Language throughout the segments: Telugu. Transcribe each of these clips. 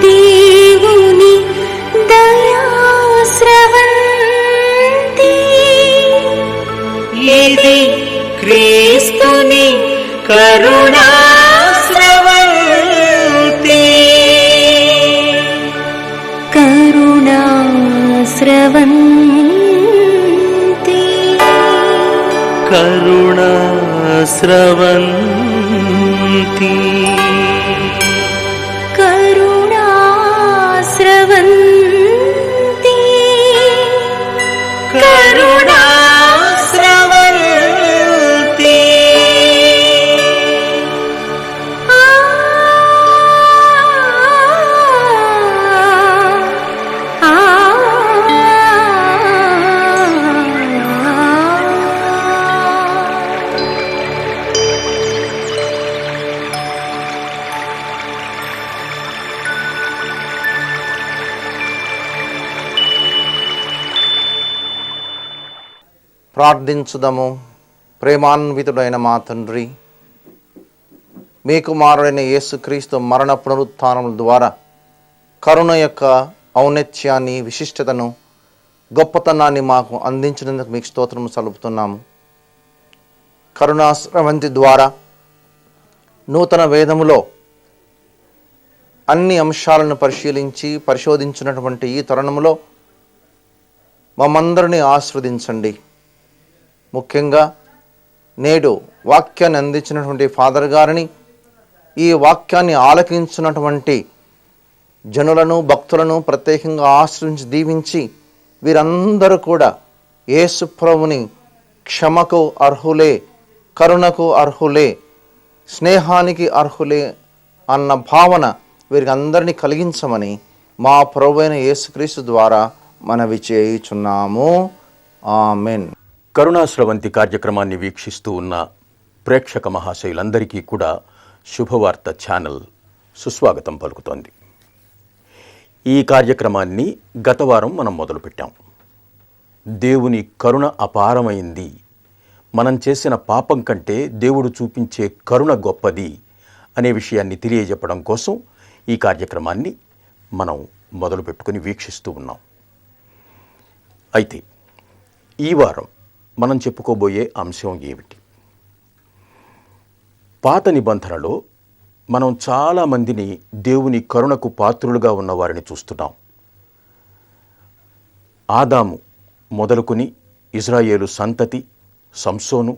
దేవుని దయాస్రవంతి, ఇది క్రీస్తుని కరుణాస్రవంతి. కరుణాస్రవంతి, కరుణాస్రవంతి, కరుణాస్రవంతి, కరుణాస్రవంతి. ప్రార్థించుదము. ప్రేమాన్వితుడైన మా తండ్రి, మీ కుమారుడైన యేసుక్రీస్తు మరణ పునరుత్థానముల ద్వారా కరుణ యొక్క ఔన్నత్యాన్ని, విశిష్టతను, గొప్పతనాన్ని మాకు అందించినందుకు మీకు స్తోత్రము సలుపుతున్నాము. కరుణాస్రవంతి ద్వారా నూతన వేదములో అన్ని అంశాలను పరిశోధించినటువంటి ఈ తరుణములో మమ్మందరినీ ఆశీర్వదించండి. ముఖ్యంగా నేడు వాక్యాన్ని అందించినటువంటి ఫాదర్ గారిని, ఈ వాక్యాన్ని ఆలకించినటువంటి జనులను, భక్తులను ప్రత్యేకంగా ఆశ్రయించి దీవించి, వీరందరూ కూడా యేసు ప్రభుని క్షమకు అర్హులే, కరుణకు అర్హులే, స్నేహానికి అర్హులే అన్న భావన వీరికి అందరినీ కలిగించమని మా ప్రభువైన యేసుక్రీస్తు ద్వారా మనవి చేయుచున్నాము. ఆమెన్. కరుణాస్రవంతి కార్యక్రమాన్ని వీక్షిస్తూ ఉన్న ప్రేక్షక మహాశయులందరికీ కూడా శుభవార్త ఛానల్ సుస్వాగతం పలుకుతోంది. ఈ కార్యక్రమాన్ని గత వారం మనం మొదలుపెట్టాం. దేవుని కరుణ అపారమైంది, మనం చేసిన పాపం కంటే దేవుడు చూపించే కరుణ గొప్పది అనే విషయాన్ని తెలియజెప్పడం కోసం ఈ కార్యక్రమాన్ని మనం మొదలుపెట్టుకుని వీక్షిస్తూ ఉన్నాం. అయితే ఈ వారం మనం చెప్పుకోబోయే అంశం ఏమిటి? పాత నిబంధనలో మనం చాలామందిని దేవుని కరుణకు పాత్రులుగా ఉన్న వారిని చూస్తున్నాం. ఆదాము మొదలుకొని ఇజ్రాయేలు సంతతి, సంసోను,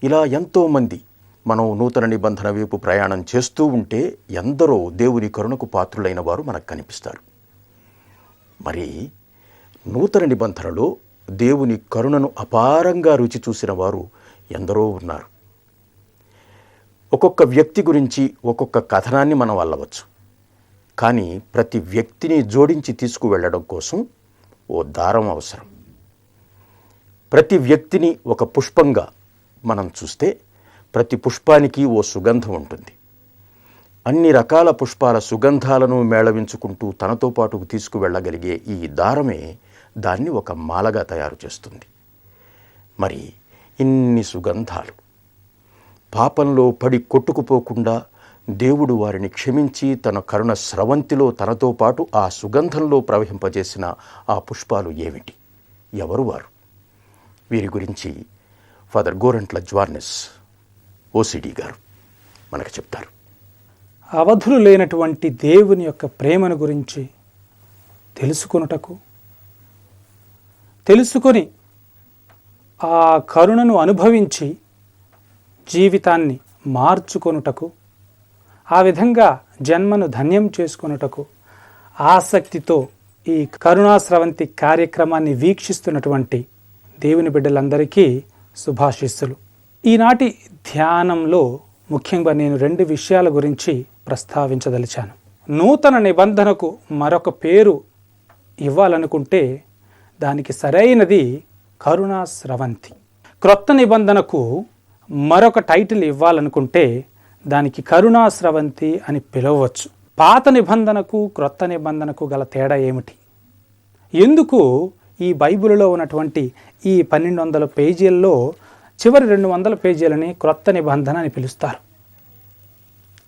ఇలా ఎంతోమంది మనం నూతన నిబంధన వైపు ప్రయాణం చేస్తూ ఉంటే ఎందరో దేవుని కరుణకు పాత్రులైన వారు మనకు కనిపిస్తారు. మరి నూతన నిబంధనలో దేవుని కరుణను అపారంగా రుచి చూసిన వారు ఎందరో ఉన్నారు. ఒక్కొక్క వ్యక్తి గురించి ఒక్కొక్క కథనాన్ని మనం అల్లవచ్చు. కానీ ప్రతి వ్యక్తిని జోడించి తీసుకువెళ్ళడం కోసం ఓ దారం అవసరం. ప్రతి వ్యక్తిని ఒక పుష్పంగా మనం చూస్తే ప్రతి పుష్పానికి ఓ సుగంధం ఉంటుంది. అన్ని రకాల పుష్పాల సుగంధాలను మేళవించుకుంటూ తనతో పాటుకు తీసుకువెళ్ళగలిగే ఈ దారమే దాన్ని ఒక మాలగా తయారు చేస్తుంది. మరి ఇన్ని సుగంధాలు పాపంలో పడి కొట్టుకుపోకుండా దేవుడు వారిని క్షమించి తన కరుణ స్రవంతిలో తనతో పాటు ఆ సుగంధంలో ప్రవహింపజేసిన ఆ పుష్పాలు ఏమిటి? ఎవరు వారు? వీరి గురించి ఫాదర్ గోరంట్ల జ్వార్నెస్ ఓసిడి గారు మనకు చెప్తారు. అవధులు లేనటువంటి దేవుని యొక్క ప్రేమను గురించి తెలుసుకొని ఆ కరుణను అనుభవించి జీవితాన్ని మార్చుకొనుటకు, ఆ విధంగా జన్మను ధన్యం చేసుకొనుటకు ఆసక్తితో ఈ కరుణాస్రవంతి కార్యక్రమాన్ని వీక్షిస్తున్నటువంటి దేవుని బిడ్డలందరికీ శుభాశీస్సులు. ఈనాటి ధ్యానంలో ముఖ్యంగా నేను 2 విషయాల గురించి ప్రస్తావించదలిచాను. నూతన నిబంధనకు మరొక పేరు ఇవ్వాలనుకుంటే దానికి సరైనది కరుణాస్రవంతి. క్రొత్త నిబంధనకు మరొక టైటిల్ ఇవ్వాలనుకుంటే దానికి కరుణాస్రవంతి అని పిలవవచ్చు. పాత నిబంధనకు క్రొత్త నిబంధనకు గల తేడా ఏమిటి? ఎందుకు ఈ బైబిల్లో ఉన్నటువంటి ఈ 1200 పేజీల్లో చివరి 200 పేజీలని క్రొత్త నిబంధన అని పిలుస్తారు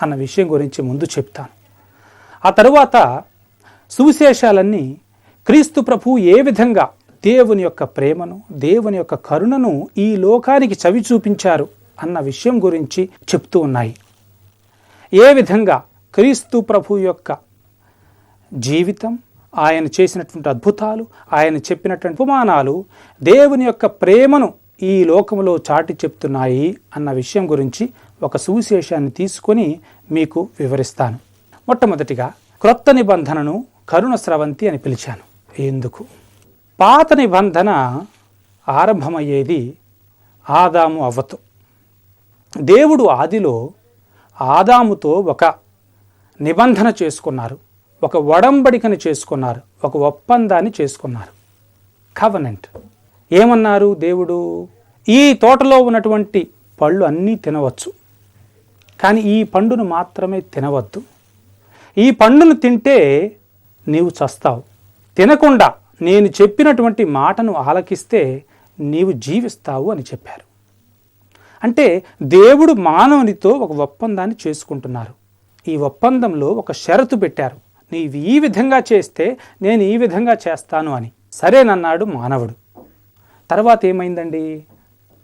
అన్న విషయం గురించి ముందు చెప్తాను. ఆ తరువాత సువిశేషాలన్నీ క్రీస్తు ప్రభువు ఏ విధంగా దేవుని యొక్క ప్రేమను, దేవుని యొక్క కరుణను ఈ లోకానికి చవి చూపించారు అన్న విషయం గురించి చెప్తూ ఉన్నాయి. ఏ విధంగా క్రీస్తు ప్రభు యొక్క జీవితం, ఆయన చేసినటువంటి అద్భుతాలు, ఆయన చెప్పినటువంటి ఉపమానాలు దేవుని యొక్క ప్రేమను ఈ లోకంలో చాటి చెప్తున్నాయి అన్న విషయం గురించి ఒక సువిశేషాన్ని తీసుకొని మీకు వివరిస్తాను. మొట్టమొదటిగా క్రొత్త నిబంధనను కరుణ స్రవంతి అని పిలిచాను. ఎందుకు? పాత నిబంధన ఆరంభమయ్యేది ఆదాము అవ్వతో. దేవుడు ఆదిలో ఆదాముతో ఒక నిబంధన చేసుకున్నారు, ఒక ఒడంబడికను చేసుకున్నారు, ఒక ఒప్పందాన్ని చేసుకున్నారు. కవనెంట్. ఏమన్నారు దేవుడు? ఈ తోటలో ఉన్నటువంటి పళ్ళు అన్నీ తినవచ్చు, కానీ ఈ పండును మాత్రమే తినవద్దు. ఈ పండును తింటే నీవు చస్తావు. తినకుండా నేను చెప్పినటువంటి మాటను ఆలకిస్తే నీవు జీవిస్తావు అని చెప్పారు. అంటే దేవుడు మానవునితో ఒక ఒప్పందాన్ని చేసుకుంటున్నారు. ఈ ఒప్పందంలో ఒక షరతు పెట్టారు, నీవు ఈ విధంగా చేస్తే నేను ఈ విధంగా చేస్తాను అని. సరేనన్నాడు మానవుడు. తర్వాత ఏమైందండి?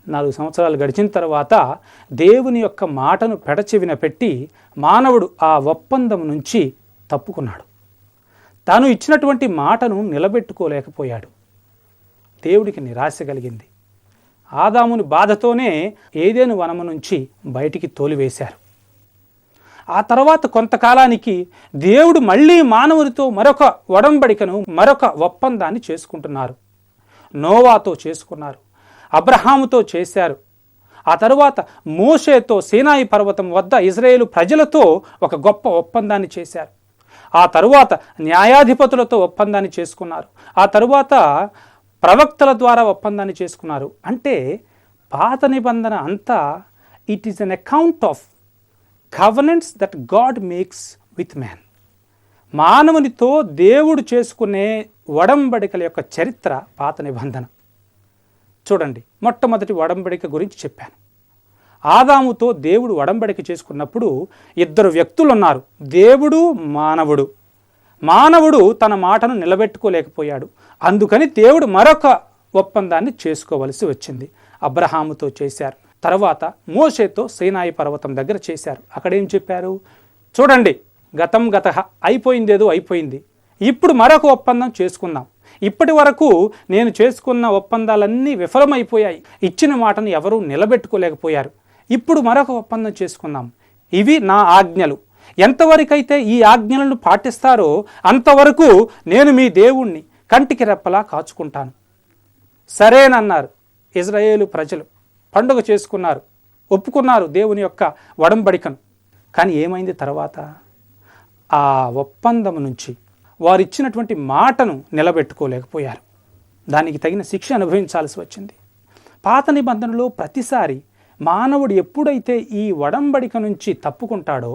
4 సంవత్సరాలు గడిచిన తర్వాత దేవుని యొక్క మాటను పెడచెవిన పెట్టి మానవుడు ఆ ఒప్పందం నుంచి తప్పుకున్నాడు. తాను ఇచ్చినటువంటి మాటను నిలబెట్టుకోలేకపోయాడు. దేవుడికి నిరాశ కలిగింది. ఆదాముని బాధతోనే ఏదెను వనము నుంచి బయటికి తోలివేశారు. ఆ తర్వాత కొంతకాలానికి దేవుడు మళ్ళీ మానవునితో మరొక ఒడంబడికను, మరొక ఒప్పందాన్ని చేసుకుంటున్నారు. నోవాతో చేసుకున్నారు, అబ్రహాముతో చేశారు. ఆ తరువాత మోషేతో సీనాయి పర్వతం వద్ద ఇజ్రాయేలు ప్రజలతో ఒక గొప్ప ఒప్పందాన్ని చేశారు. ఆ తరువాత న్యాయాధిపతులతో ఒప్పందాన్ని చేసుకున్నారు. ఆ తరువాత ప్రవక్తల ద్వారా ఒప్పందాన్ని చేసుకున్నారు. అంటే పాత నిబంధన అంతా it is an account of covenants that God makes with man. మానవునితో దేవుడు చేసుకునే ఒడంబడికల యొక్క చరిత్ర పాత నిబంధన. చూడండి, మొట్టమొదటి ఒడంబడిక గురించి చెప్పాను. ఆదాముతో దేవుడు ఒడంబడిక చేసుకున్నప్పుడు 2 వ్యక్తులు ఉన్నారు, దేవుడు, మానవుడు. మానవుడు తన మాటను నిలబెట్టుకోలేకపోయాడు. అందుకని దేవుడు మరొక ఒప్పందాన్ని చేసుకోవలసి వచ్చింది. అబ్రహాముతో చేశారు. తర్వాత మోషేతో సీనాయి పర్వతం దగ్గర చేశారు. అక్కడేం చెప్పారు? చూడండి, గతం గతః, అయిపోయిందేదో అయిపోయింది, ఇప్పుడు మరొక ఒప్పందం చేసుకుందాం. ఇప్పటి వరకు నేను చేసుకున్న ఒప్పందాలన్నీ విఫలమైపోయాయి, ఇచ్చిన మాటను ఎవరూ నిలబెట్టుకోలేకపోయారు. ఇప్పుడు మరొక ఒప్పందం చేసుకుందాం. ఇవి నా ఆజ్ఞలు. ఎంతవరకైతే ఈ ఆజ్ఞలను పాటిస్తారో అంతవరకు నేను మీ దేవుణ్ణి కంటికి రెప్పలా కాచుకుంటాను. సరేనన్నారు ఇజ్రాయేలు ప్రజలు. పండుగ చేసుకున్నారు, ఒప్పుకున్నారు దేవుని యొక్క ఒడంబడికను. కానీ ఏమైంది తర్వాత? ఆ ఒప్పందం నుంచి వారు ఇచ్చినటువంటి మాటను నిలబెట్టుకోలేకపోయారు. దానికి తగిన శిక్ష అనుభవించాల్సి వచ్చింది. పాత నిబంధనలో ప్రతిసారి మానవుడు ఎప్పుడైతే ఈ ఒడంబడిక నుంచి తప్పుకుంటాడో,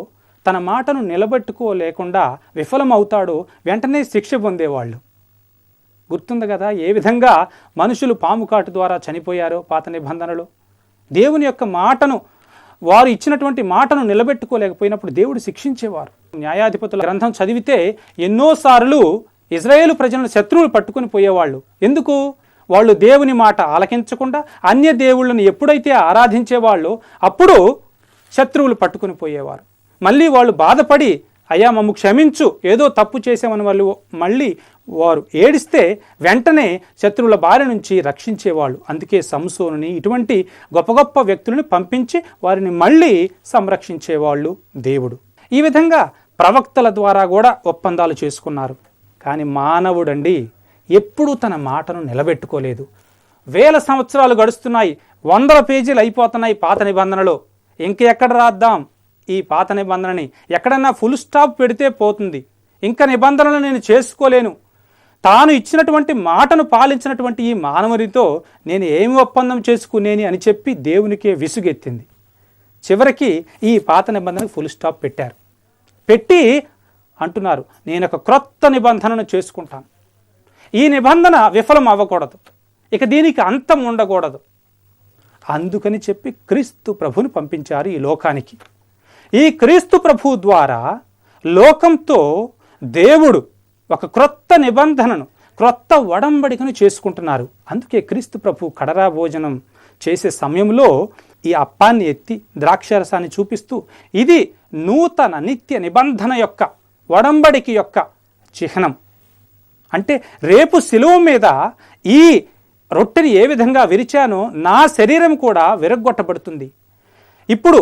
తన మాటను నిలబెట్టుకోలేకుండా విఫలమవుతాడో, వెంటనే శిక్ష పొందేవాళ్ళు. గుర్తుంది కదా ఏ విధంగా మనుషులు పాము కాటు ద్వారా చనిపోయారో పాత నిబంధనలో. దేవుని యొక్క మాటను, వారు ఇచ్చినటువంటి మాటను నిలబెట్టుకోలేకపోయినప్పుడు దేవుడు శిక్షించేవారు. న్యాయాధిపతుల గ్రంథం చదివితే ఎన్నోసార్లు ఇజ్రాయేలు ప్రజలను శత్రువులు పట్టుకొని పోయేవాళ్ళు. ఎందుకు? వాళ్ళు దేవుని మాట ఆలకించకుండా అన్య దేవుళ్ళను ఎప్పుడైతే ఆరాధించేవాళ్ళో అప్పుడు శత్రువులు పట్టుకొని పోయేవారు. మళ్ళీ వాళ్ళు బాధపడి, అయ్యా మమ్ము క్షమించు, ఏదో తప్పు చేసామని వాళ్ళు మళ్ళీ వారు ఏడిస్తే వెంటనే శత్రువుల బారి నుంచి రక్షించేవాళ్ళు. అందుకే సంసోనుని, ఇటువంటి గొప్ప గొప్ప వ్యక్తులను పంపించి వారిని మళ్ళీ సంరక్షించేవాళ్ళు దేవుడు. ఈ విధంగా ప్రవక్తల ద్వారా కూడా ఒప్పందాలు చేసుకున్నారు. కానీ మానవుడండి ఎప్పుడూ తన మాటను నిలబెట్టుకోలేదు. 1000 సంవత్సరాలు గడుస్తున్నాయి, 100 పేజీలు అయిపోతున్నాయి పాత నిబంధనలో. ఇంకెక్కడ రాద్దాం ఈ పాత నిబంధనని? ఎక్కడన్నా ఫుల్ స్టాప్ పెడితే పోతుంది. ఇంకా నిబంధనలు నేను చేసుకోలేను. తాను ఇచ్చినటువంటి మాటను పాలించినటువంటి ఈ మానవునితో నేను ఏమి ఒప్పందం చేసుకునేని అని చెప్పి దేవునికే విసుగెత్తింది. చివరికి ఈ పాత నిబంధనకు ఫుల్ స్టాప్ పెట్టారు. పెట్టి అంటున్నారు, నేను ఒక క్రొత్త నిబంధనను చేసుకుంటాను. ఈ నిబంధన విఫలం అవ్వకూడదు, ఇక దీనికి అంతం ఉండకూడదు. అందుకని చెప్పి క్రీస్తు ప్రభుని పంపించారు ఈ లోకానికి. ఈ క్రీస్తు ప్రభు ద్వారా లోకంతో దేవుడు ఒక క్రొత్త నిబంధనను, క్రొత్త ఒడంబడికను చేసుకుంటున్నారు. అందుకే క్రీస్తు ప్రభు కడరా భోజనం చేసే సమయంలో ఈ అప్పాన్ని ఎత్తి ద్రాక్షారసాన్ని చూపిస్తూ ఇది నూతన నిత్య నిబంధన యొక్క ఒడంబడిక యొక్క చిహ్నం. అంటే రేపు శిలువ మీద ఈ రొట్టెని ఏ విధంగా విరిచానో నా శరీరం కూడా విరగ్గొట్టబడుతుంది. ఇప్పుడు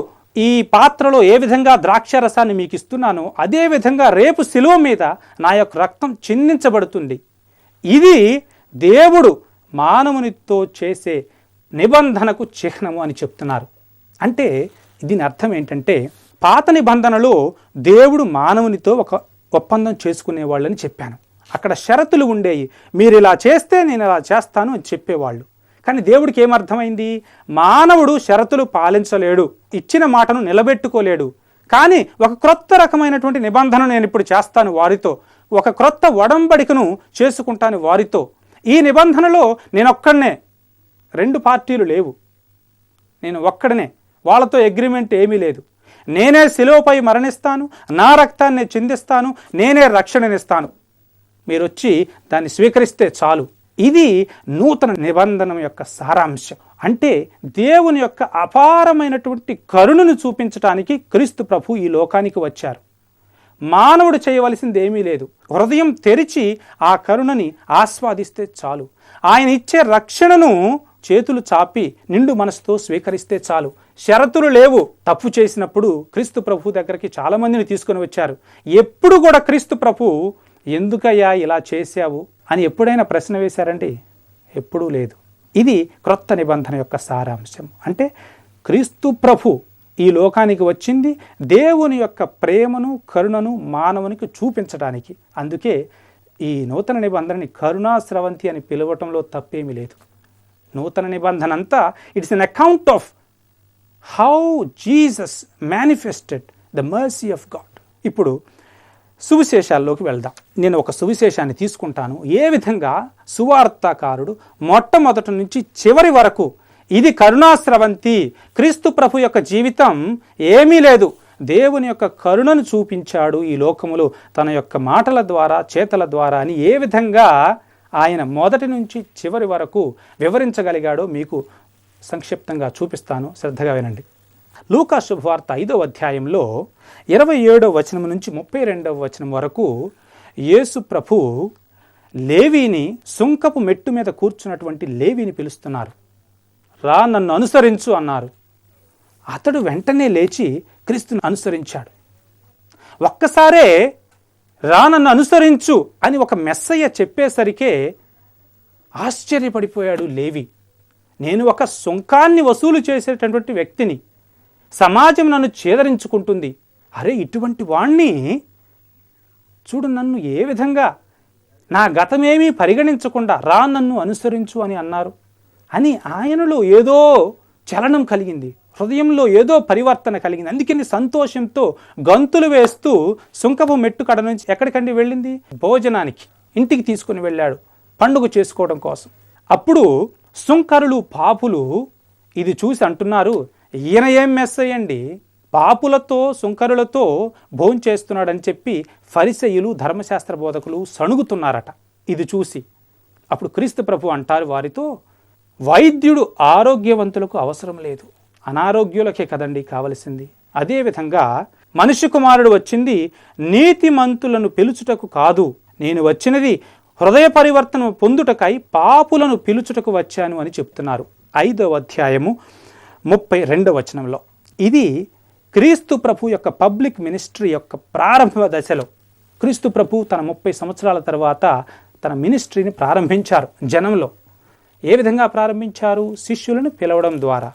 ఈ పాత్రలో ఏ విధంగా ద్రాక్షారసాన్ని మీకు ఇస్తున్నానో అదే విధంగా రేపు శిలువ మీద నా యొక్క రక్తం చిందించబడుతుంది. ఇది దేవుడు మానవునితో చేసే నిబంధనకు చిహ్నము అని చెప్తున్నారు. అంటే దీని అర్థం ఏంటంటే పాత నిబంధనలో దేవుడు మానవునితో ఒక ఒప్పందం చేసుకునేవాళ్ళని చెప్పాను. అక్కడ షరతులు ఉండేవి. మీరు ఇలా చేస్తే నేను ఇలా చేస్తాను అని చెప్పేవాళ్ళు. కానీ దేవుడికి ఏమర్థమైంది? మానవుడు షరతులు పాలించలేడు, ఇచ్చిన మాటను నిలబెట్టుకోలేడు. కానీ ఒక క్రొత్త రకమైనటువంటి నిబంధన నేను ఇప్పుడు చేస్తాను వారితో, ఒక క్రొత్త ఒడంబడికను చేసుకుంటాను వారితో. ఈ నిబంధనలో నేనొక్కడనే, 2 పార్టీలు లేవు, నేను ఒక్కడనే, వాళ్ళతో అగ్రిమెంట్ ఏమీ లేదు. నేనే శిలువపై మరణిస్తాను, నా రక్తాన్ని చిందిస్తాను, నేనే రక్షణనిస్తాను, మీరు వచ్చి దాన్ని స్వీకరిస్తే చాలు. ఇది నూతన నిబంధన యొక్క సారాంశం. అంటే దేవుని యొక్క అపారమైనటువంటి కరుణను చూపించడానికి క్రీస్తు ప్రభు ఈ లోకానికి వచ్చారు. మానవుడు చేయవలసింది ఏమీ లేదు, హృదయం తెరిచి ఆ కరుణని ఆస్వాదిస్తే చాలు. ఆయన ఇచ్చే రక్షణను చేతులు చాపి నిండు మనసుతో స్వీకరిస్తే చాలు. షరతులు లేవు. తప్పు చేసినప్పుడు క్రీస్తు ప్రభు దగ్గరికి చాలామందిని తీసుకొని వచ్చారు. ఎప్పుడు కూడా క్రీస్తు ప్రభు ఎందుకయ్యా ఇలా చేశావు అని ఎప్పుడైనా ప్రశ్న వేశారండి? ఎప్పుడూ లేదు. ఇది క్రొత్త నిబంధన యొక్క సారాంశం. అంటే క్రీస్తు ప్రభు ఈ లోకానికి వచ్చింది దేవుని యొక్క ప్రేమను, కరుణను మానవునికి చూపించడానికి. అందుకే ఈ నూతన నిబంధనని కరుణాస్రవంతి అని పిలవటంలో తప్పేమీ లేదు. నూతన నిబంధన అంతా it's an account of how Jesus manifested the mercy of God. ఇప్పుడు సువిశేషాల్లోకి వెళ్దాం. నేను ఒక సువిశేషాన్ని తీసుకుంటాను. ఏ విధంగా సువార్తాకారుడు మొట్టమొదటి నుంచి చివరి వరకు ఇది కరుణాస్రవంతి, క్రీస్తు ప్రభు యొక్క జీవితం ఏమీ లేదు, దేవుని యొక్క కరుణను చూపించాడు ఈ లోకములో తన యొక్క మాటల ద్వారా, చేతల ద్వారా అని ఏ విధంగా ఆయన మొదటి నుంచి చివరి వరకు వివరించగలిగాడో మీకు సంక్షిప్తంగా చూపిస్తాను. శ్రద్ధగా వినండి. లూకా శుభవార్త 5వ అధ్యాయంలో 27వ వచనం నుంచి 32వ వచనం వరకు యేసు ప్రభు లేవీని, సుంకపు మెట్టు మీద కూర్చున్నటువంటి లేవీని పిలుస్తున్నారు. రా నన్ను అనుసరించు అన్నారు. అతడు వెంటనే లేచి క్రీస్తుని అనుసరించాడు. ఒక్కసారే రా నన్ను అనుసరించు అని ఒక మెస్సయ్య చెప్పేసరికే ఆశ్చర్యపడిపోయాడు లేవి. నేను ఒక సుంకాన్ని వసూలు చేసేటటువంటి వ్యక్తిని, సమాజం నన్ను చేదరించుకుంటుంది, అరే ఇటువంటి వాణ్ణి చూడు, నన్ను ఏ విధంగా నా గతమేమీ పరిగణించకుండా రా నన్ను అనుసరించు అని అన్నారు అని ఆయనలో ఏదో చలనం కలిగింది, హృదయంలో ఏదో పరివర్తన కలిగింది. అందుకని సంతోషంతో గంతులు వేస్తూ సుంకపు మెట్టు కడ నుంచి ఎక్కడికండి వెళ్ళింది? భోజనానికి, ఇంటికి తీసుకుని వెళ్ళాడు పండుగ చేసుకోవడం కోసం. అప్పుడు సుంకరులు, పాపులు ఇది చూసి అంటున్నారు, ఈయన ఏం మెస్ అయ్యండి, పాపులతో సుంకరులతో భోంచేస్తున్నాడని చెప్పి ఫరిసయ్యులు, ధర్మశాస్త్ర బోధకులు సణుగుతున్నారట ఇది చూసి. అప్పుడు క్రీస్తు ప్రభు అంటారు వారితో, వైద్యుడు ఆరోగ్యవంతులకు అవసరం లేదు, అనారోగ్యులకే కదండి కావలసింది. అదేవిధంగా మనుష్య కుమారుడు వచ్చింది నీతిమంతులను పిలుచుటకు కాదు, నేను వచ్చినది హృదయ పరివర్తన పొందుటకై పాపులను పిలుచుటకు వచ్చాను అని చెప్తున్నారు 5వ అధ్యాయము 32వ వచనంలో. ఇది క్రీస్తు ప్రభు యొక్క పబ్లిక్ మినిస్ట్రీ యొక్క ప్రారంభ దశలో క్రీస్తు ప్రభు తన 30 సంవత్సరాల తర్వాత తన మినిస్ట్రీని ప్రారంభించారు జనంలో. ఏ విధంగా ప్రారంభించారు? శిష్యులను పిలవడం ద్వారా.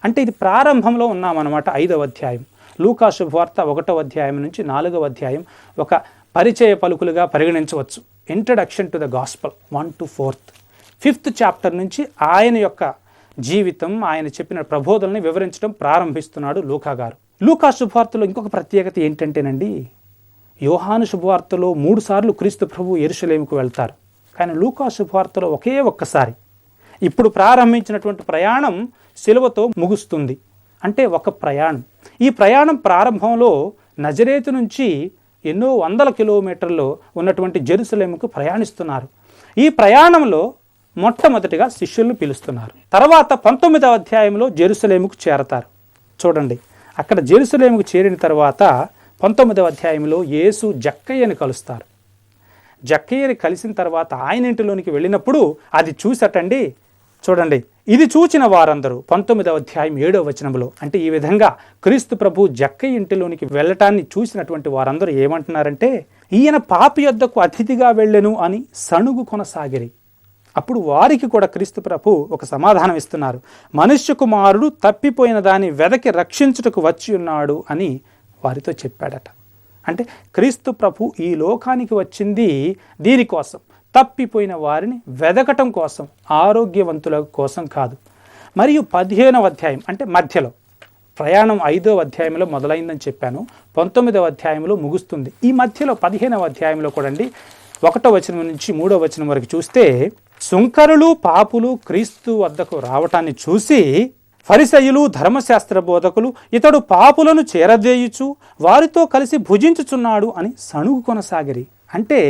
అంటే ఇది ప్రారంభంలో ఉన్నామన్నమాట. 5వ అధ్యాయం లూకా శుభవార్త 1వ అధ్యాయం నుంచి 4వ అధ్యాయం ఒక పరిచయ పలుకులుగా పరిగణించవచ్చు. Introduction to the gospel 1 to 4. 5th chapter నుంచి ఆయన యొక్క జీవితం, ఆయన చెప్పిన ప్రబోధనని వివరించడం ప్రారంభిస్తున్నాడు లూకా గారు. లూకా శుభవార్తలో ఇంకొక ప్రత్యేకత ఏంటంటేనండి, యోహాను శుభవార్తలో 3 సార్లు క్రీస్తు ప్రభు యెరూషలేముకు వెళ్తారు, కానీ లూకా శుభవార్తలో ఒక్కసారి. ఇప్పుడు ప్రారంభించినటువంటి ప్రయాణం సిలువతో ముగుస్తుంది. అంటే ఒక ప్రయాణం. ఈ ప్రయాణం ప్రారంభంలో నజరేతు నుంచి ఎన్నో వందల కిలోమీటర్లు ఉన్నటువంటి జెరూసలేముకు ప్రయాణిస్తున్నారు. ఈ ప్రయాణంలో మొట్టమొదటిగా శిష్యులను పిలుస్తున్నారు. తర్వాత 19వ అధ్యాయంలో జెరూసలేముకు చేరతారు. చూడండి, అక్కడ జెరూసలేముకు చేరిన తర్వాత 19వ అధ్యాయంలో యేసు జక్కయ్యని కలుస్తారు. జక్కయ్యని కలిసిన తర్వాత ఆయన ఇంటిలోనికి వెళ్ళినప్పుడు అది చూసటండి. చూడండి, ఇది చూచిన వారందరూ 19వ అధ్యాయం 7వ వచనంలో, అంటే ఈ విధంగా క్రీస్తు ప్రభు జక్కయ్య ఇంటిలోనికి వెళ్ళటాన్ని చూసినటువంటి వారందరూ ఏమంటున్నారంటే, ఈయన పాపి యొద్దకు అతిథిగా వెళ్ళెను అని సణుగు కొనసాగిరి. అప్పుడు వారికి కూడా క్రీస్తు ప్రభు ఒక సమాధానం ఇస్తున్నారు. మనుష్య కుమారుడు తప్పిపోయిన దాన్ని వెదకి రక్షించుటకు వచ్చి ఉన్నాడు అని వారితో చెప్పాడట. అంటే క్రీస్తు ప్రభు ఈ లోకానికి వచ్చింది దీనికోసం, తప్పిపోయిన వారిని వెదకటం కోసం, ఆరోగ్యవంతుల కోసం కాదు. మరియు 15వ అధ్యాయం అంటే మధ్యలో ప్రయాణం 5వ అధ్యాయంలో మొదలైందని చెప్పాను, 19వ అధ్యాయంలో ముగుస్తుంది. ఈ మధ్యలో 15వ అధ్యాయంలో కూడా 1వ వచనం నుంచి 3వ వచనం వరకు చూస్తే, సుంకరులు పాపులు క్రీస్తు వద్దకు రావటాన్ని చూసి ఫరిసయ్యులు ధర్మశాస్త్ర బోధకులు ఇతడు పాపులను చేరదేయుచు వారితో కలిసి భుజించుచున్నాడు అని సణుగు కొనసాగిరి. అంటే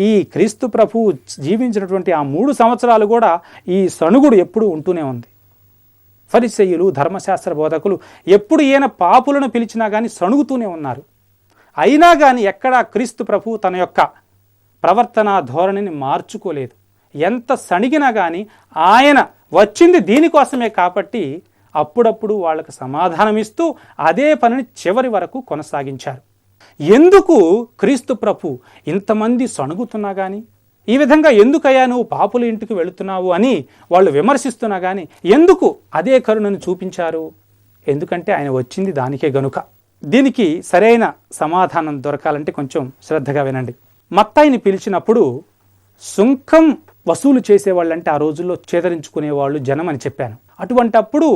ఈ క్రీస్తు ప్రభు జీవించినటువంటి ఆ 3 సంవత్సరాలు కూడా ఈ సణుగుడు ఎప్పుడు ఉంటూనే ఉంది. ఫరిసయ్యులు ధర్మశాస్త్ర బోధకులు ఎప్పుడు ఈయన పాపులను పిలిచినా కానీ సణుగుతూనే ఉన్నారు. అయినా కానీ ఎక్కడా క్రీస్తు ప్రభు తన యొక్క ప్రవర్తన ధోరణిని మార్చుకోలేదు. ఎంత సణిగినా కానీ ఆయన వచ్చింది దీనికోసమే కాబట్టి అప్పుడప్పుడు వాళ్ళకు సమాధానం ఇస్తూ అదే పనిని చివరి వరకు కొనసాగించారు. ఎందుకు క్రీస్తు ప్రభు ఇంతమంది సణుగుతున్నా కానీ, ఈ విధంగా ఎందుకయ్యా నువ్వు పాపుల ఇంటికి వెళుతున్నావు అని వాళ్ళు విమర్శిస్తున్నా కానీ ఎందుకు అదే కరుణను చూపించారు? ఎందుకంటే ఆయన వచ్చింది దానికే గనుక. దీనికి సరైన సమాధానం దొరకాలంటే కొంచెం శ్రద్ధగా వినండి. మత్తాయిని పిలిచినప్పుడు సుంకం వసూలు చేసేవాళ్ళంటే ఆ రోజుల్లో చేదరించుకునేవాళ్ళు జనం అని చెప్పాను. అటువంటప్పుడు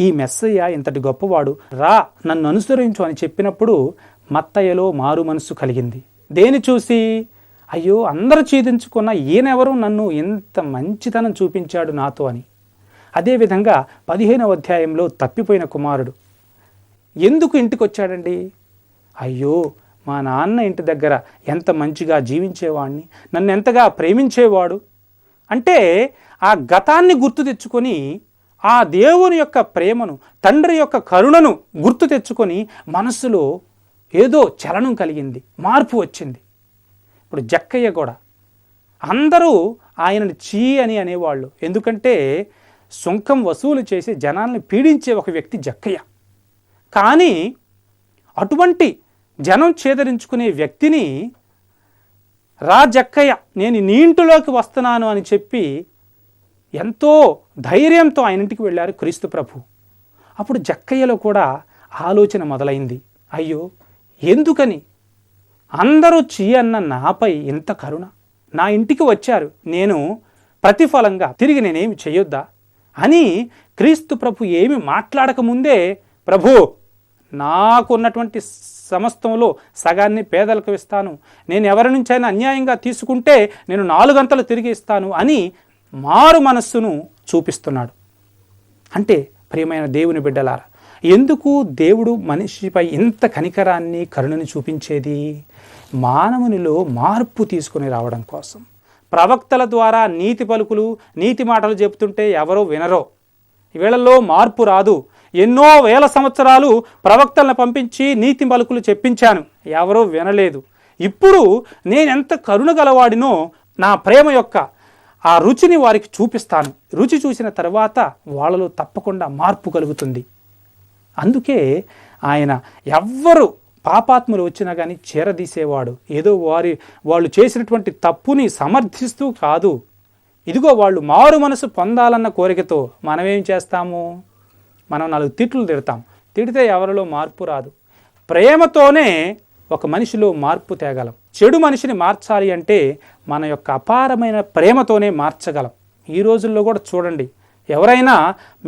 ఈ మెస్సయ్య ఇంతటి గొప్పవాడు, రా నన్ను అనుసరించు అని చెప్పినప్పుడు మత్తయ్యలో మారు మనస్సు కలిగింది. దేని చూసి? అయ్యో అందరూ ఛేదించుకున్న ఈయనెవరు నన్ను ఎంత మంచితనం చూపించాడు నాతో అని. అదేవిధంగా 15వ అధ్యాయంలో తప్పిపోయిన కుమారుడు ఎందుకు ఇంటికి వచ్చాడండి? అయ్యో మా నాన్న ఇంటి దగ్గర ఎంత మంచిగా జీవించేవాడిని, నన్ను ఎంతగా ప్రేమించేవాడు అంటే ఆ గతాన్ని గుర్తు తెచ్చుకొని, ఆ దేవుని యొక్క ప్రేమను, తండ్రి యొక్క కరుణను గుర్తు తెచ్చుకొని మనస్సులో ఏదో చలనం కలిగింది, మార్పు వచ్చింది. ఇప్పుడు జక్కయ్య కూడా అందరూ ఆయనను చీ అని అనేవాళ్ళు. ఎందుకంటే సుంకం వసూలు చేసి జనాల్ని పీడించే ఒక వ్యక్తి జక్కయ్య. కానీ అటువంటి జనం చేదరించుకునే వ్యక్తిని రా జక్కయ్య నేను నీ ఇంటిలోకి వస్తున్నాను అని చెప్పి ఎంతో ధైర్యంతో ఆయన ఇంటికి వెళ్ళారు క్రీస్తు ప్రభు. అప్పుడు జక్కయ్యలో కూడా ఆలోచన మొదలైంది. అయ్యో ఎందుకని అందరూ చీ అన్న నాపై ఇంత కరుణ, నా ఇంటికి వచ్చారు, నేను ప్రతిఫలంగా తిరిగి నేనేమి చేయొద్దా అని క్రీస్తు ప్రభు ఏమి మాట్లాడకముందే, ప్రభు నాకున్నటువంటి సమస్తంలో సగాన్ని పేదలకు ఇస్తాను, నేను ఎవరి నుంచైనా అన్యాయంగా తీసుకుంటే నేను 4 గంటలు తిరిగి ఇస్తాను అని మారు మనస్సును చూపిస్తున్నాడు. అంటే ప్రియమైన దేవుని బిడ్డలారా, ఎందుకు దేవుడు మనిషిపై ఇంత కనికరాన్ని కరుణని చూపించేది? మానవునిలో మార్పు తీసుకుని రావడం కోసం. ప్రవక్తల ద్వారా నీతి పలుకులు, నీతి మాటలు చెబుతుంటే ఎవరో వినరో. వీళ్ళల్లో మార్పు రాదు. ఎన్నో వేల సంవత్సరాలు ప్రవక్తలను పంపించి నీతి పలుకులు చెప్పించాను, ఎవరో వినలేదు. ఇప్పుడు నేనెంత కరుణ గలవాడినో నా ప్రేమ యొక్క ఆ రుచిని వారికి చూపిస్తాను. రుచి చూసిన తర్వాత వాళ్ళలో తప్పకుండా మార్పు కలుగుతుంది. అందుకే ఆయన ఎవ్వరు పాపాత్ములు వచ్చినా కానీ చేరదీసేవాడు. ఏదో వాళ్ళు చేసినటువంటి తప్పుని సమర్థిస్తూ కాదు. ఇదిగో వాళ్ళు మారు మనసు పొందాలన్న కోరికతో మనమేం చేస్తాము? మనం 4 తిట్లు తిడతాం. తిడితే ఎవరిలో మార్పు రాదు. ప్రేమతోనే ఒక మనిషిలో మార్పు తేగలం. చెడు మనిషిని మార్చాలి అంటే మన యొక్క అపారమైన ప్రేమతోనే మార్చగలం. ఈ రోజుల్లో కూడా చూడండి, ఎవరైనా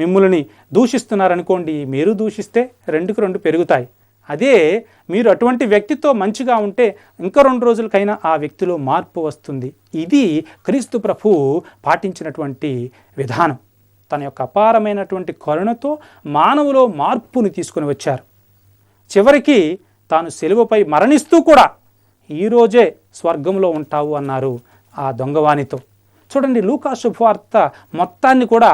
మిమ్మల్ని దూషిస్తున్నారనుకోండి, మీరు దూషిస్తే 2కు 2 పెరుగుతాయి. అదే మీరు అటువంటి వ్యక్తితో మంచిగా ఉంటే ఇంకా 2 రోజులకైనా ఆ వ్యక్తిలో మార్పు వస్తుంది. ఇది క్రీస్తు ప్రభు పాటించినటువంటి విధానం. తన యొక్క అపారమైనటువంటి కరుణతో మానవులో మార్పుని తీసుకుని వచ్చారు. చివరికి తాను సిలువపై మరణిస్తూ కూడా ఈరోజే స్వర్గంలో ఉంటావు అన్నారు ఆ దొంగవానితో. చూడండి, లూకా శుభవార్త మొత్తాన్ని కూడా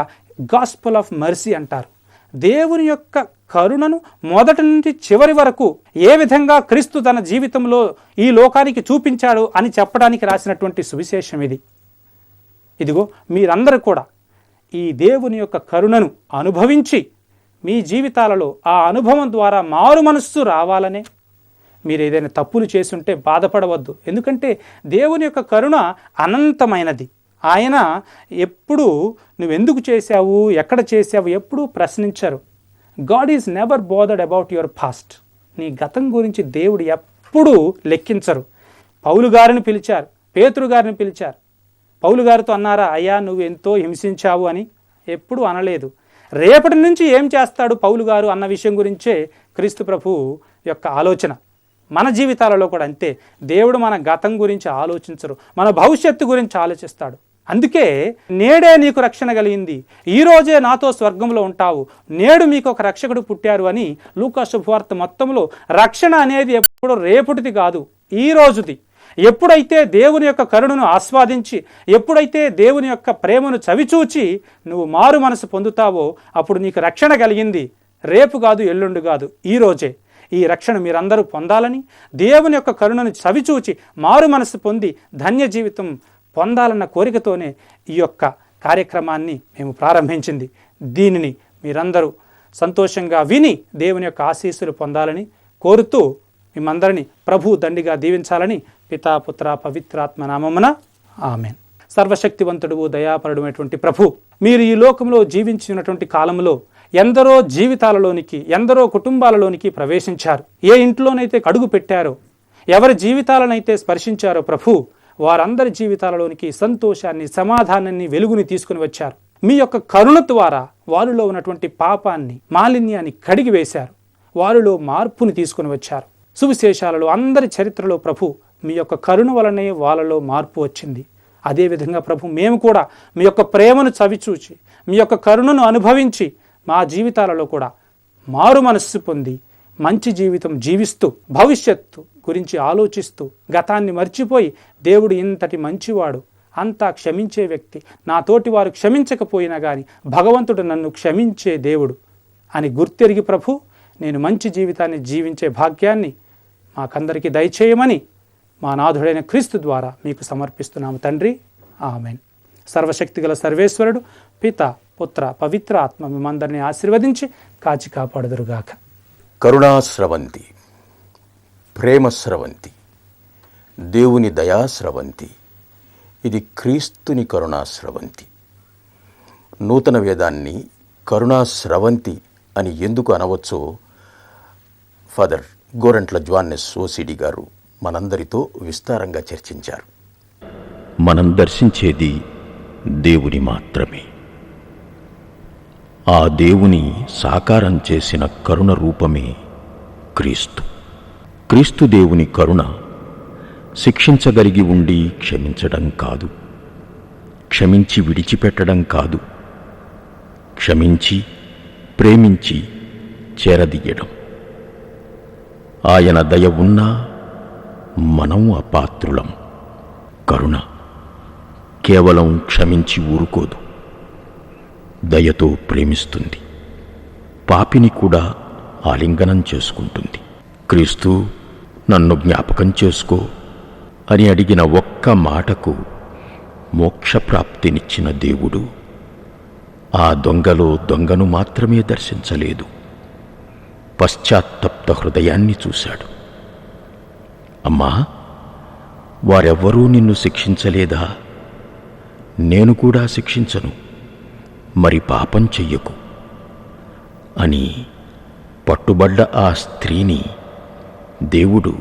గాస్పెల్ ఆఫ్ మర్సీ అంటారు. దేవుని యొక్క కరుణను మొదటి నుండి చివరి వరకు ఏ విధంగా క్రీస్తు తన జీవితంలో ఈ లోకానికి చూపించాడు అని చెప్పడానికి రాసినటువంటి సువిశేషం ఇది. ఇదిగో మీరందరూ కూడా ఈ దేవుని యొక్క కరుణను అనుభవించి మీ జీవితాలలో ఆ అనుభవం ద్వారా మారు మనస్సు రావాలనే. మీరు ఏదైనా తప్పులు చేసుంటే బాధపడవద్దు, ఎందుకంటే దేవుని యొక్క కరుణ అనంతమైనది. ఆయన ఎప్పుడు నువ్వెందుకు చేశావు, ఎక్కడ చేశావు ఎప్పుడూ ప్రశ్నించరు. God is never bothered about your past. నీ గతం గురించి దేవుడు ఎప్పుడూ లెక్కించరు. పౌలు గారిని పిలిచారు, పేతురు గారిని పిలిచారు. పౌలు గారితో అన్నారా, అయ్యా నువ్వు ఎంతో హింసించావు అని? ఎప్పుడూ అనలేదు. రేపటి నుంచి ఏం చేస్తాడు పౌలు గారు అన్న విషయం గురించే క్రీస్తు ప్రభు యొక్క ఆలోచన. మన జీవితాలలో కూడా అంతే. దేవుడు మన గతం గురించి ఆలోచించరు, మన భవిష్యత్తు గురించి ఆలోచిస్తాడు. అందుకే నేడే నీకు రక్షణ కలిగింది, ఈరోజే నాతో స్వర్గంలో ఉంటావు, నేడు మీకు ఒక రక్షకుడు పుట్టారు అని లూకా శుభవార్త మొత్తంలో రక్షణ అనేది ఎప్పుడు రేపటిది కాదు, ఈ రోజుది. ఎప్పుడైతే దేవుని యొక్క కరుణను ఆస్వాదించి, ఎప్పుడైతే దేవుని యొక్క ప్రేమను చవిచూచి నువ్వు మారు మనసు పొందుతావో అప్పుడు నీకు రక్షణ కలిగింది. రేపు కాదు, ఎల్లుండి కాదు, ఈరోజే. ఈ రక్షణ మీరందరూ పొందాలని, దేవుని యొక్క కరుణను చవిచూచి మారు మనసు పొంది ధన్య జీవితం పొందాలన్న కోరికతోనే ఈ యొక్క కార్యక్రమాన్ని మేము ప్రారంభించింది. దీనిని మీరందరూ సంతోషంగా విని దేవుని యొక్క ఆశీస్సులు పొందాలని కోరుతూ మిమ్మందరినీ ప్రభు దండిగా దీవించాలని పితా పుత్ర పవిత్రాత్మ నామమున ఆమెన్. సర్వశక్తివంతుడు దయాపరుడైనటువంటి ప్రభు, మీరు ఈ లోకంలో జీవించినటువంటి కాలంలో ఎందరో జీవితాలలోనికి, ఎందరో కుటుంబాలలోనికి ప్రవేశించారు. ఏ ఇంట్లోనైతే అడుగు పెట్టారో, ఎవరి జీవితాలనైతే స్పర్శించారో ప్రభు, వారందరి జీవితాలలోనికి సంతోషాన్ని, సమాధానాన్ని, వెలుగుని తీసుకుని వచ్చారు. మీ యొక్క కరుణ ద్వారా వారిలో ఉన్నటువంటి పాపాన్ని, మాలిన్యాన్ని కడిగి వేశారు. వారిలో మార్పుని తీసుకుని వచ్చారు. సువిశేషాలలో అందరి చరిత్రలో ప్రభు మీ యొక్క కరుణ వలనే వాళ్ళలో మార్పు వచ్చింది. అదేవిధంగా ప్రభు, మేము కూడా మీ యొక్క ప్రేమను చవిచూచి, మీ యొక్క కరుణను అనుభవించి మా జీవితాలలో కూడా మారు మనస్సు పొంది మంచి జీవితం జీవిస్తూ, భవిష్యత్తు గురించి ఆలోచిస్తూ, గతాన్ని మర్చిపోయి దేవుడు ఇంతటి మంచివాడు, అంతా క్షమించే వ్యక్తి, నా తోటి వారు క్షమించకపోయినా కానీ భగవంతుడు నన్ను క్షమించే దేవుడు అని గుర్తెరిగి ప్రభు, నేను మంచి జీవితాన్ని జీవించే భాగ్యాన్ని మాకందరికీ దయచేయమని మా నాథుడైన క్రీస్తు ద్వారా మీకు సమర్పిస్తున్నాము తండ్రి. ఆమెన్. సర్వశక్తిగల సర్వేశ్వరుడు పిత పుత్ర పవిత్ర ఆత్మ మిమ్మందరినీ ఆశీర్వదించి కాచి కాపాడుదురుగాక. కరుణాస్రవంతి, ప్రేమస్రవంతి, దేవుని దయాస్రవంతి, ఇది క్రీస్తుని కరుణాస్రవంతి. నూతన వేదాన్ని కరుణాస్రవంతి అని ఎందుకు అనవచ్చో ఫాదర్ గోరంట్ల జోన్నెస్ ఓసిడి గారు మనందరితో విస్తారంగా చర్చించారు. మనం దర్శించేది దేవుని మాత్రమే. ఆ దేవుని సాకారం చేసిన కరుణ రూపమే క్రీస్తు. క్రీస్తు దేవుని కరుణ శిక్షించగలిగి ఉండి క్షమించడం కాదు, క్షమించి విడిచిపెట్టడం కాదు, క్షమించి ప్రేమించి చేరదీయడం. ఆయన దయ ఉన్నా మనం అపాత్రులం. కరుణ కేవలం క్షమించి ఊరుకోదు, దయతో ప్రేమిస్తుంది, పాపిని కూడా ఆలింగనం చేసుకుంటుంది. క్రీస్తు నన్ను జ్ఞాపకం చేసుకో అని అడిగిన ఒక్క మాటకు మోక్షప్రాప్తినిచ్చిన దేవుడు ఆ దొంగలో దొంగను మాత్రమే దర్శించలేదు, పశ్చాత్తప్త హృదయాన్ని చూశాడు. అమ్మా, వారెవ్వరూ నిన్ను శిక్షించలేదా? నేను కూడా శిక్షించను, మరి పాపం చెయ్యకు అని పట్టుబడ్డ ఆ స్త్రీని దేవుడు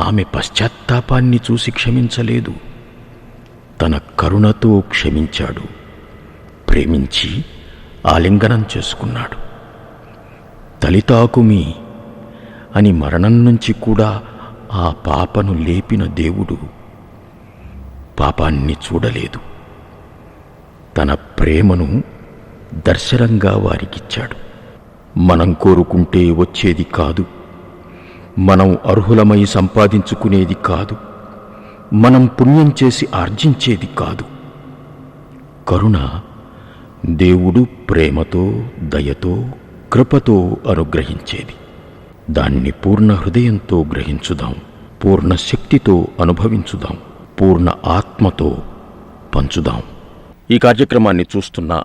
ఆమె పశ్చాత్తాపాన్ని చూసి క్షమించలేదు, తన కరుణతో క్షమించాడు, ప్రేమించి ఆలింగనం చేసుకున్నాడు. తలితాకుమి అని మరణం నుంచి కూడా ఆ పాపను లేపిన దేవుడు పాపాన్ని చూడలేదు, తన ప్రేమను దర్శనంగా వారికిచ్చాడు. మనం కోరుకుంటే వచ్చేది కాదు, మనం అర్హులమై సంపాదించుకునేది కాదు, మనం పుణ్యం చేసి ఆర్జించేది కాదు. కరుణ దేవుడు ప్రేమతో, దయతో, కృపతో అనుగ్రహించేది. దాన్ని పూర్ణ హృదయంతో గ్రహించుదాం, పూర్ణ శక్తితో అనుభవించుదాం, పూర్ణ ఆత్మతో పంచుదాం. ఈ కార్యక్రమాన్ని చూస్తున్న